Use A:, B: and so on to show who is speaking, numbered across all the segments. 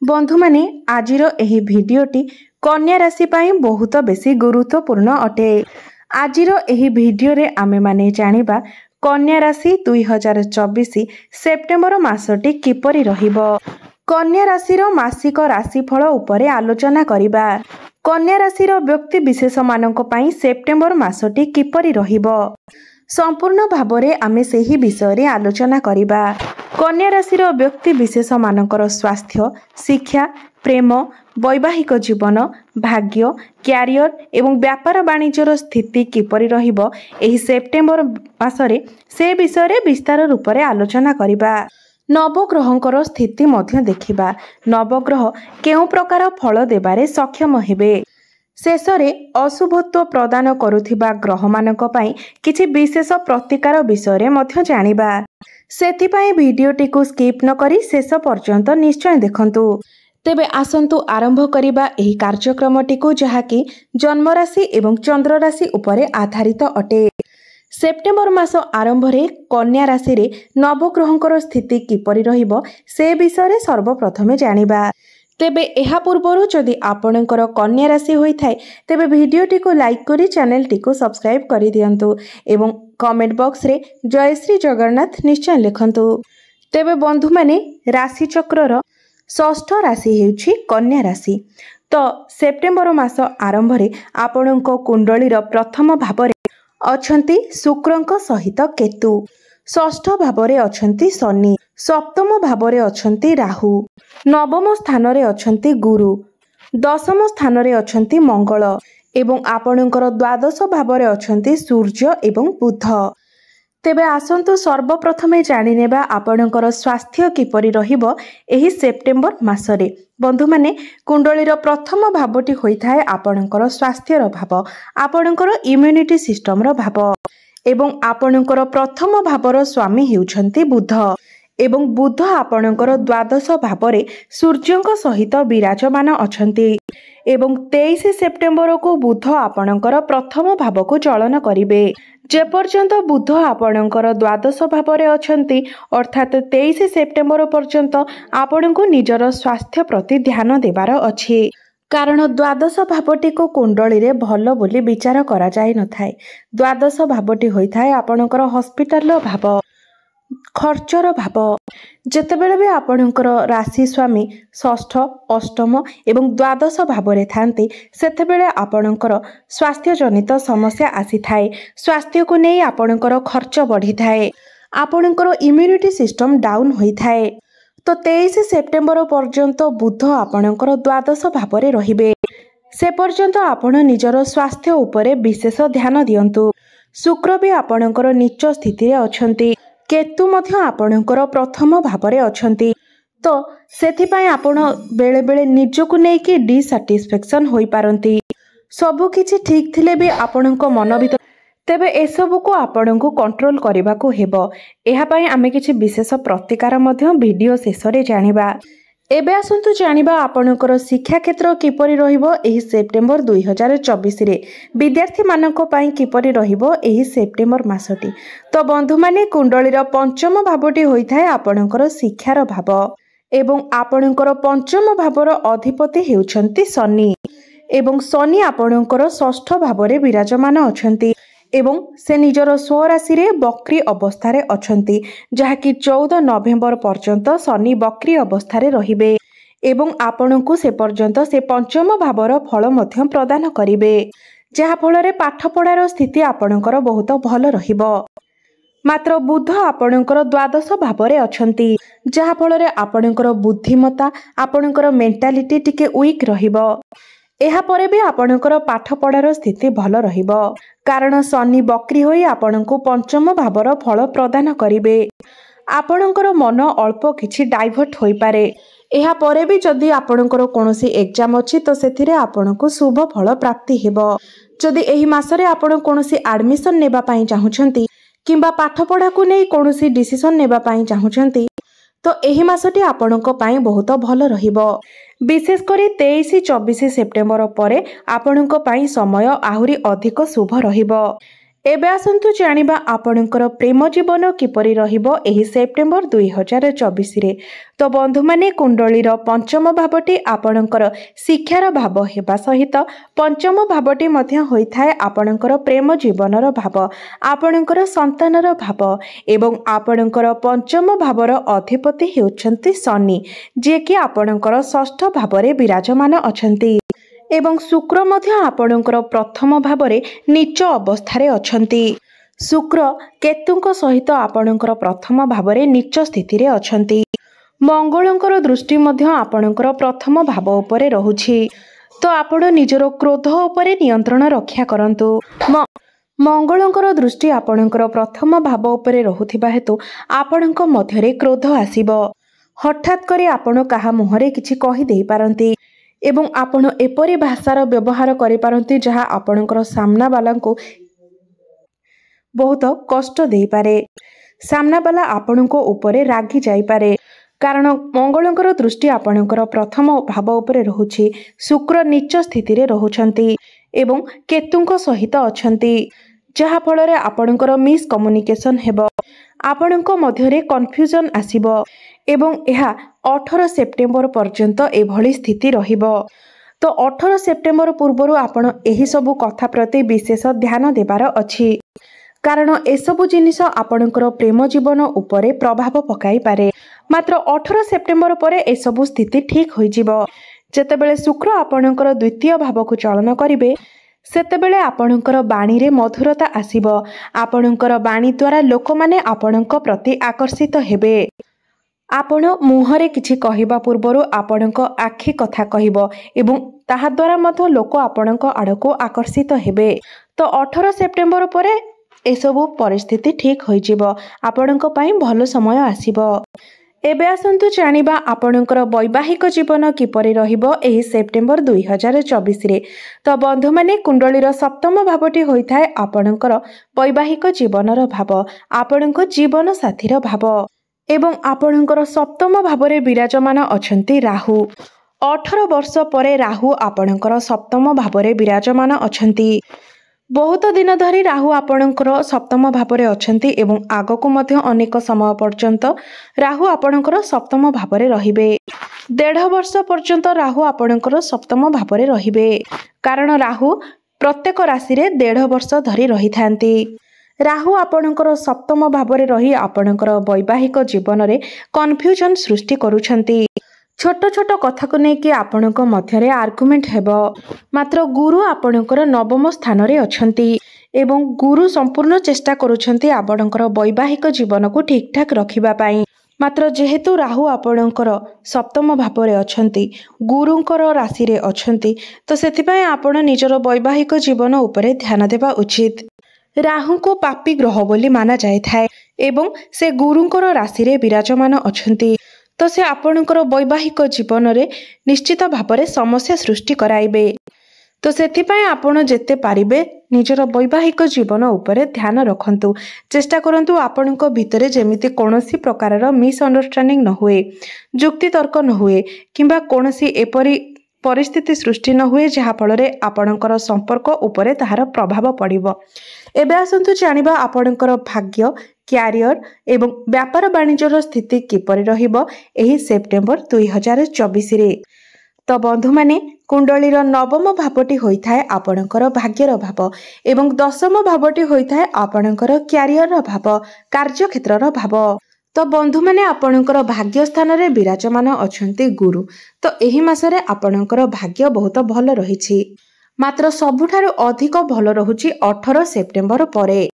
A: बंधु माने आजिर एही भिडियोटी कन्या राशि पाई बहुत बेसी गुरुत्वपूर्ण अटे। आजिर एही भिडियो रे आमे माने जानिबा कन्या राशि 2024 सेप्टेम्बर मासटी किपरि रहिबो। कन्या राशि मासिक राशिफल उपरे आलोचना करिबा। कन्या राशि व्यक्ति विशेष मानक पाई सेप्टेम्बर मासटी किपरि रहिबो संपूर्ण भावरे आमे सेही विषय रे आलोचना करिबा। कन्या राशि व्यक्ति विशेष मानकर स्वास्थ्य, शिक्षा, प्रेम, वैवाहिक जीवन, भाग्य, क्यारियर एवं व्यापार वाणिज्यर स्थिति किपरि रहिबो एही सेप्टेम्बर मासरे से विषय रे विस्तार रूप रे आलोचना करिबा। नवग्रहंकर स्थिति मध्य देखिबा। नवग्रह केउ प्रकार फल देबारे सक्षम हेबे। शेषरे अशुभत्व प्रदान करुथिबा ग्रह मानक पाई किछि विशेष प्रतिकार विषय रे मध्य जानिबा। सेथिपाई भिडियोटी को स्किप न करी शेष पर्यंत निश्चय देखंतु। तेबे आसंतु आरंभ करिबा एही कार्यक्रमटी को जहाकी जन्म राशि एवं चंद्र राशि उपरे आधारित अटे। सेप्टेम्बर मास आरंभ रे कन्या राशि रे नवग्रहंकर स्थिति किपरि रहिबो से विषय रे सर्वप्रथमे जानिबा। तेबे एहा पूर्वरु जदि आपणकर कन्या राशि होई थाए तेबे भिडियोटी को लाइक करी चैनल टी को सब्सक्राइब करि दियंतु एवं कमेंट बॉक्स रे जय श्री जगन्नाथ निश्चय लिखंतु। तेबे बंधु माने राशि चक्रर षष्ठ राशि हेउछि कन्या राशि। तो सेप्टेम्बर मास आरंभ रे आपणक कुंडलीर प्रथम भावरे अछंती शुक्रंक सहित केतु, षष्ठ भावरे अछंती शनि, सप्तम भावरे अछंती राहु, नवम स्थान रे अछंती गुरु, दशम स्थान रे अछंती मंगल एवं आपणकर द्वादश भावरे अछंती सूर्य एवं बुध। तेबे आसंतु सर्वप्रथमे जानिनेबा आपणकर स्वास्थ्य किपरि रहिबो एही सेप्टेम्बर मासरे। बंधु माने कुंडलीर प्रथम भावटी होइथाय आपणकर स्वास्थ्यर भाव, आपणकर इम्यूनिटी सिस्टमर भाव एवं आपणकर प्रथम भावर स्वामी हेउछंती बुध एवं बुध आपणकर द्वादश भावरे सूर्यंक सहित विराजमान अछंती एवं 23 सेप्टेम्बर को बुध आपणकर प्रथम भाव को चलन करिवे। जे पर्यंत बुध आपणकर द्वादश भावरे अछंती अर्थात 23 सेप्टेम्बर पर्यंत आपणको निजर स्वास्थ्य प्रति ध्यान देबार अछि। कारण द्वादश भावटी को कुंडली रे भल बोली विचार करा जाय न थाए। द्वादश भावटी होई थाए आपणकर हॉस्पिटल भाव, खर्चर भाव। जेतेबेले भी आपणकर राशि स्वामी षष्ठ, अष्टम एवं द्वादश भावरे थांती सेतेबेले आपणकर स्वास्थ्य जनित समस्या आसी थाए। स्वास्थ्य को नै आपणकर खर्च बढ़ी थाए, आपणकर इम्यूनिटी सिस्टम डाउन होई थाए। तो 23 सेप्टेम्बर पर्यंत बुध आपणकर द्वादश भावरे रहिबे। से पर्यंत आपण निजर स्वास्थ्य उपरे विशेष ध्यान दियंतु। शुक्र भी आपणकर नीच स्थिति रे अछंती, केतु मध्य आपणकर प्रथम भावरे अछंती। तो सेथिपाई आपण बेले बेले निजको नै कि डिसैटिस्फैक्शन होई पारंती। सब किछि ठीक थिले भी आपणक मन भीतर तेबे एसबु को आपणको कंट्रोल करबा को हेबो। एहा पई आमे किछि विशेष प्रतिकार मध्य वीडियो शेष रे जानिबा। एबे आसंतु जानिबा आपणकर शिक्षा क्षेत्र किपरि रहिबो एही सेप्टेम्बर 2024 रे विद्यार्थी मानक पई किपरि रहिबो एही सेप्टेम्बर मासटी। तो बंधु माने कुंडलीर पंचम भावटी होइथाय आपणकर शिक्षार भाव एवं आपणकर पंचम भावर अधिपति हेउछंती शनि एवं शनि आपणकर षष्ठ भावरे विराजमान अछंती एवं से निजर स्वराशि रे बक्री अवस्था रे अछंती जहाकी 14 नवेम्बर पर्यंत शनि बक्री अवस्था रे रहिबे एवं आपणको से पर्यंत से पंचम भावर फल मध्य प्रदान करिवे जहा फल रे पाठ पढ़ार स्थिति आपणकर बहुत भल रहिबो। मात्र बुध आपणकर द्वादश भावरे अछंती जहा फल रे आपणकर बुद्धिमत्ता आपणकर मेंटालिटी टिके वीक रहिबो। एहा परे भी आपणकर पाठ पढ़ार स्थिति भल रहिबो कारण शनि बक्री होई आपणको पंचम भावर फल प्रदान करिवे। आपणकर मन अल्प किछि डाइवर्ट होई पारे। एहा परे भी जदि आपणकर कोनोसी एग्जाम अछि तो सेथिरे आपणको शुभ फल प्राप्ति हेबो। जदि एही मासरे आपण कोनोसी एडमिशन नेबा पई चाहुछंती किंबा पाठ पढ़ा को नै कोनोसी डिसिजन नेबा पई चाहुछंती तो एही मासटी आपणको पई बहुत भल रहिबो। विशेष करी 23-24 सेप्टेम्बर परे आपणको पई समय आहुरी अधिक शुभ रहिबो। एबे आसंतु जानिबा आपणकर प्रेम जीवन किपरि रहिबो एही सेप्टेम्बर 2024 रे। तो बंधु माने कुंडलीर पंचम भावटी आपणकर शिक्षार भाव हेबा सहित पंचम भावटी मध्य होइथाय आपणकर प्रेम जीवनर भाव, आपणकर संतानर भाव एवं आपणकर पंचम भावर अधिपति हेउछन्ति शनि, जे कि आपणकर षष्ठ भावरे विराजमान अछन्ति एवं शुक्र मध्य आपणकर प्रथम भावरे नीच अवस्थारे अछन्ति। शुक्र केतुंक सहित आपणकर प्रथम भावरे नीच स्थिति रे अछन्ति। मंगलंकर दृष्टि मध्य आपणकर प्रथम भाव उपरे रहुछि। तो आपण निजर क्रोध उपरे नियंत्रण रक्षा करंतु। मंगलंकर दृष्टि आपणकर प्रथम भाव उपरे रहुथिबा हेतु आपणक मध्यरे क्रोध आसीबो। हठात करे आपण काहा मुहरे किछि कहि देई पारंती एवं आपण एपरि भाषार व्यवहार करि पारंती जहा आपणकर सामना वालांको बहुत कष्ट देई पारे। सामना वाला आपणको उपरे रागी जाई पारे, कारण मंगलंकर दृष्टि आपणकर प्रथम भाव उपरे रहुछि। शुक्र नीच स्थिति रे रहुछंती एवं केतुंक सहित अछंती, जहा फଳରେ आपणकर मिस कम्युनिकेशन हेबो, आपणक मध्यरे कन्फ्यूजन आसीबो एवं यह 18 सेप्टेम्बर पर्यंत एभली स्थिति रहिबो। तो 18 सेप्टेम्बर पूर्व आपण एही सबु कथा प्रति विशेष ध्यान देबार अछि, कारण एसबु जिनिस आपणकर प्रेम जीवन उपरे प्रभाव पकाई पारे। मात्र 18 सेप्टेम्बर परे एसबु स्थिति ठीक होई जिवो। जेतेबेले शुक्र आपणकर द्वितीय भाव को चलन करिवे, सेतेबेले आपणकर बाणी रे मधुरता आसीबो। आपणकर बाणी द्वारा लोक माने आपणक प्रति आकर्षित हेबे। आपण मुहरे किछि कहिबा पूर्वरु आपणक आखि कथा कहिबो एवं ताहा द्वारा मध्य लोक आपणक आड़को आकर्षित हेबे। तो 18 सेप्टेम्बर परे एसबु परिस्थिति ठीक होई जिवो, आपणक पई भलो समय आसीबो। एबे आसंतु जानिबा आपणकर वैवाहिक जीवन किपरि रहिबो एही सेप्टेम्बर 2024 रे। तो बंधु माने कुंडलीर सप्तम भावटी होइथाय आपणकर वैवाहिक जीवनर भाव, आपणक जीवन साथीर भाव एवं आपणकर सप्तम भावरे विराजमान अछंती राहु। 18 वर्ष परे राहु आपणकर सप्तम भावरे विराजमान अछंती। बहुत दिन धरी राहु आपणकर सप्तम भावरे अछंती एवं आगकु मध्य अनेक समय पर्यंत राहु आपणकर सप्तम भावरे रहिबे। 1.5 वर्ष पर्यंत राहु आपणकर सप्तम भावरे रहिबे, कारण राहु प्रत्येक राशि रे 1.5 वर्ष धरी रहिथांती। राहु आपणकर सप्तम भावरे रही आपणकर वैवाहिक जीवन रे कन्फ्यूजन सृष्टि करूछंती। छोट छोट कथा को नेकी आपणक मध्यरे आर्गुमेंट हेबो। मात्र गुरु आपणकर नवम स्थान रे अछंती एवं गुरु संपूर्ण चेष्टा करूछंती आपणकर वैवाहिक जीवन को ठीक ठाक रखिबा पाई। मात्र जेहेतु राहु आपणकर सप्तम भावरे अछंती, गुरुंकर राशि रे अछंती, तो सेथिपाई आपण निजर वैवाहिक जीवन उपरे ध्यान देबा उचित। राहु को पापी ग्रह बोली माना जाय थाए एवं से गुरुंकर राशि रे विराजमान अछंती, तो से आपणकर वैवाहिक जीवन रे निश्चित भावरे समस्या सृष्टि कराइबे। तो सेथिपाई आपण जेते पारिबे निजर वैवाहिक जीवन उपरे ध्यान रखंतु। चेष्टा करंतु आपणक भितरे जेमिति कोनोसी प्रकारर मिसअंडरस्टैंडिंग न हुए, जुक्ति तर्क न हुए किंबा कोनोसी एपरि परिस्थिति सृष्टि न हुए जहा फଳରେ आपणकर संपर्क उपरे ताहार प्रभाव पड़िबो। एबे आसंतु जानिबा आपणकर भाग्य, क्यारियर एवं व्यापार वाणिज्यर स्थिति किपरि रहिबो एही सेप्टेम्बर 2024 रे। तो बंधु माने कुंडलीर नवम भावटी होइथाय आपणकर भाग्यर भाव एवं दशम भावटी होइथाय आपणकर क्यारियर भाव, कार्यक्षेत्रर भाव। तो बंधु माने आपणकर भाग्य स्थान रे विराजमान अछंती गुरु। तो एही मासरे आपणकर भाग्य बहुत भल रहिछि। मात्र सबुठारु अधिक भल रहुछि 18 सेप्टेम्बर परे,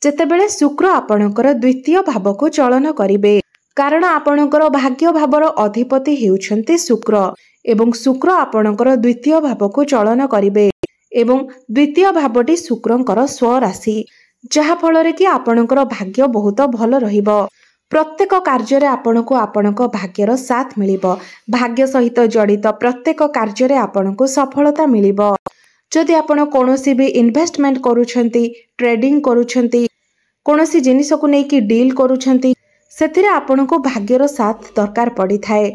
A: जेतेबेले शुक्र आपणकर द्वितीय भाव को चलन करिवे। कारण आपणकर भाग्य भावर अधिपति हेउछंती शुक्र एवं शुक्र आपणकर द्वितीय भाव को चलन करिवे एवं द्वितीय भावटी शुक्रंकर स्वराशि, जहा फଳରେ कि आपणकर भाग्य बहुत भल रहिबो। प्रत्येक कार्य रे आपनको आपणक भाग्यर साथ मिलिबो। भाग्य सहित जड़ित प्रत्येक कार्य रे आपनको सफलता मिलिबो। जदि आपण कोनोसी भी इन्वेस्टमेंट करूछंती, ट्रेडिंग करूछंती, कोनोसी जिनिस को नेकी डील करूछंती, सेथिरे आपनको भाग्यर साथ दरकार पड़ी थाए।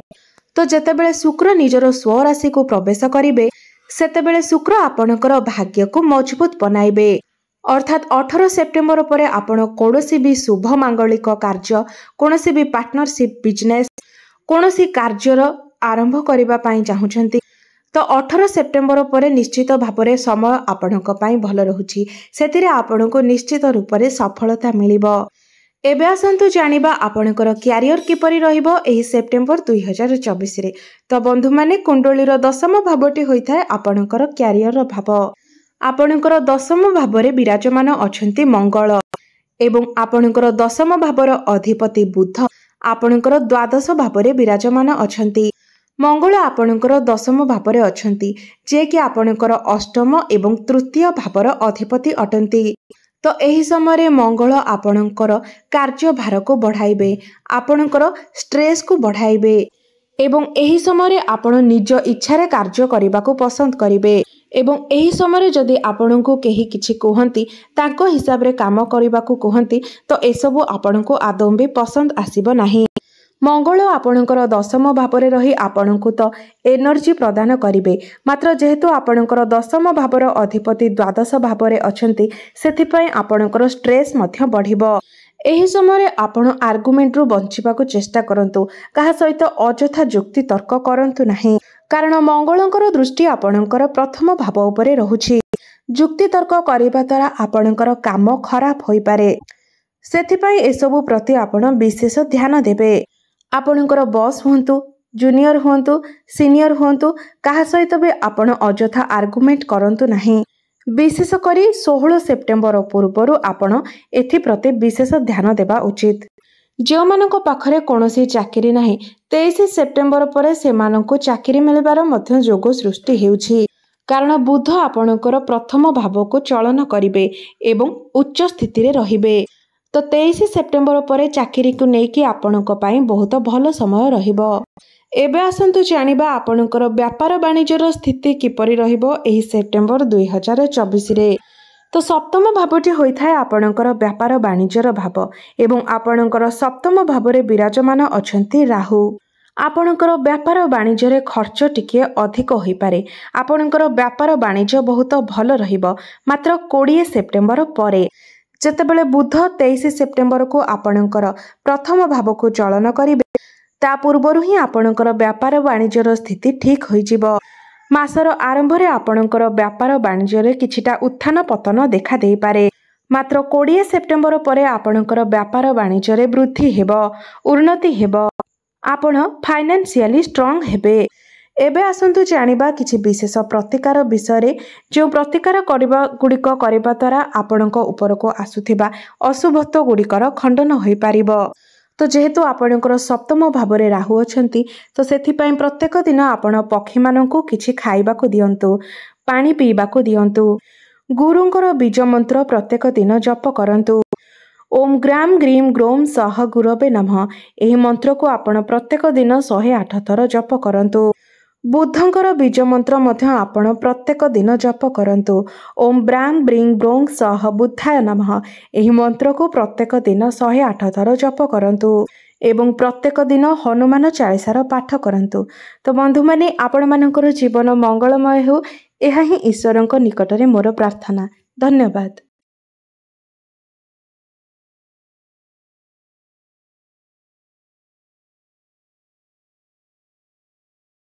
A: तो जेतेबेले शुक्र निजर स्वराशि को प्रवेश करिवे, सेतेबेले शुक्र आपणकर भाग्य को मजबूत बनाइबे। अर्थात 18 सेप्टेम्बर पर आपण कौनसी भी शुभ मांगलिक कार्य कौनसी भी पार्टनरशिप बिजनेस कौनसी कार्यर आरंभ करने चाहूँगी तो 18 सेप्टेम्बर पर निश्चित भाव में समय आपणक भल रहुछि सेतिरे आपणको निश्चित रूप से सफलता मिलिबो। एबे आसंतु जानिबा आपणकर क्यारियर किपरि रहिबो एही सेप्टेम्बर 2024 रे। तो बंधु माने कुंडलीर दशम भावटी होइथाय आपणकर क्यारियर भाव। आपणकर दशम भाव रे विराजमान अछंती मंगल एवं आपणकर दशम भावर अधिपति बुध आपणकर द्वादश भाव रे विराजमान अछंती। मंगल आपणकर दशम भाव रे अछंती जे कि आपणकर अष्टम एवं तृतीय भावर अधिपति अटंती। तो एही समय मंगल आपणकर कार्यभार को बढ़ाइबे आपणकर स्ट्रेस को बढ़ाइबे एवं एही समय आपण निज इच्छारे कार्य करने को पसंद करिवे एवं एही समय जदि आपणको केही किछि कहंती ताको हिसाब रे काम करने को कहंती तो एसबु आपणको आदौ भी पसंद आसीबो नाही। मंगल आपणकर दशम भाव रे रही आपणको तो एनर्जी प्रदान करिवे मात्र जेहेतु आपणकर दशम भावर अधिपति द्वादश भाव रे अछंती सेथिपई आपणकर स्ट्रेस मध्य बढ़िबो। एही समय आपण आर्गुमेंट रु बंचिबाकू चेष्टा करंतु कहा सहित अजथा जुक्ति तर्क करंतु नाही कारण मंगलंकर दृष्टि आपणकर प्रथम भाव उपरे रहुछि। जुक्ति तर्क करिबा द्वारा आपणकर काम खराब होई पारे सेथिपई एसबु प्रति आपण विशेष ध्यान देबे। आपणकर बॉस हुंतु जूनियर हुंतु सीनियर हुंतु कहा सहित भी आपण अजथा आर्गुमेंट करंतु नाही। विशेष करी 16 सेप्टेम्बर पूर्व आपण एथिप्रति विशेष ध्यान देबा उचित। जो मानक पाखरे कोनोसी चाकरी नाही 23 सेप्टेम्बर पर सेमानकु चाकरी मिलबार मध्य जोग सृष्टि हेउछि कारण बुध आपणकर प्रथम भाव को चलन करिवे एवं उच्च स्थिति रे रहिबे। तो 23 सेप्टेम्बर पर चाकरी को नेकी आपणक पई बहुत भल समय रहिबो। एबे आसंतु जानिबा आपणकर व्यापार वाणिज्यर स्थिति किपरि रहिबो एही सेप्टेम्बर 2024 रे। तो सप्तम भावटी होइथाय आपणकर व्यापार वाणिज्यर भाव एवं आपणकर सप्तम भाव रे विराजमान अछंती राहु। आपणकर व्यापार वाणिज्य खर्च टिके अधिक होई पारे आपणकर व्यापार वाणिज्य बहुत भल रहिबो मात्र 20 सेप्टेम्बर परे जेतेबेले बुध 23 सेप्टेम्बर को आपणकर प्रथम भाव को चलन करिवे ता पूर्वरु ही आपणकर व्यापार वाणिज्यर स्थिति ठीक होइजिबो। मासर आरंभ रे आपणकर व्यापार वाणिज्य किछिटा उत्थान पतन देखा देई पारे मात्र 20 सेप्टेम्बर परे आपणकर व्यापार वाणिज्य वृद्धि हेबो उन्नति हेबो आपण फाइनेंशियली स्ट्रांग हेबे। एबे आसंतु जानिबा किछि विशेष प्रतिकार विषय जो प्रतिकार गुड़िक करबा द्वारा आपणक ऊपर को आसुथिबा अशुभत्व गुड़िकर खंडन होई पारिबो। तो जेहेतु आपणकर सप्तम भाव रे राहु अछंती तो सेथिपई प्रत्येक दिन आपण पक्षी माननकु किछि खाइबाकू दियंतु पानी पीबाकू दियंतु गुरुंकर बीज मंत्र प्रत्येक दिन जप करंतु ओम ग्राम ग्रीम ग्रोम सह गुरवे नमः एही मंत्र को आपण प्रत्येक दिन 108 थर जप करंतु। बुद्धंकर बीज मंत्र मध्य आपण प्रत्येक दिन जप करंतु ओम ब्राम ब्रिंग ब्रोंग सह बुद्धाय नमः एही मंत्र को प्रत्येक दिन 108 थर जप करंतु एवं प्रत्येक दिन हनुमान चालीसार पाठ करंतु। तो बंधु माने आपण मानकर जीवन मंगलमय हो एहा ही ईश्वरंक निकटरे मोर प्रार्थना। धन्यवाद।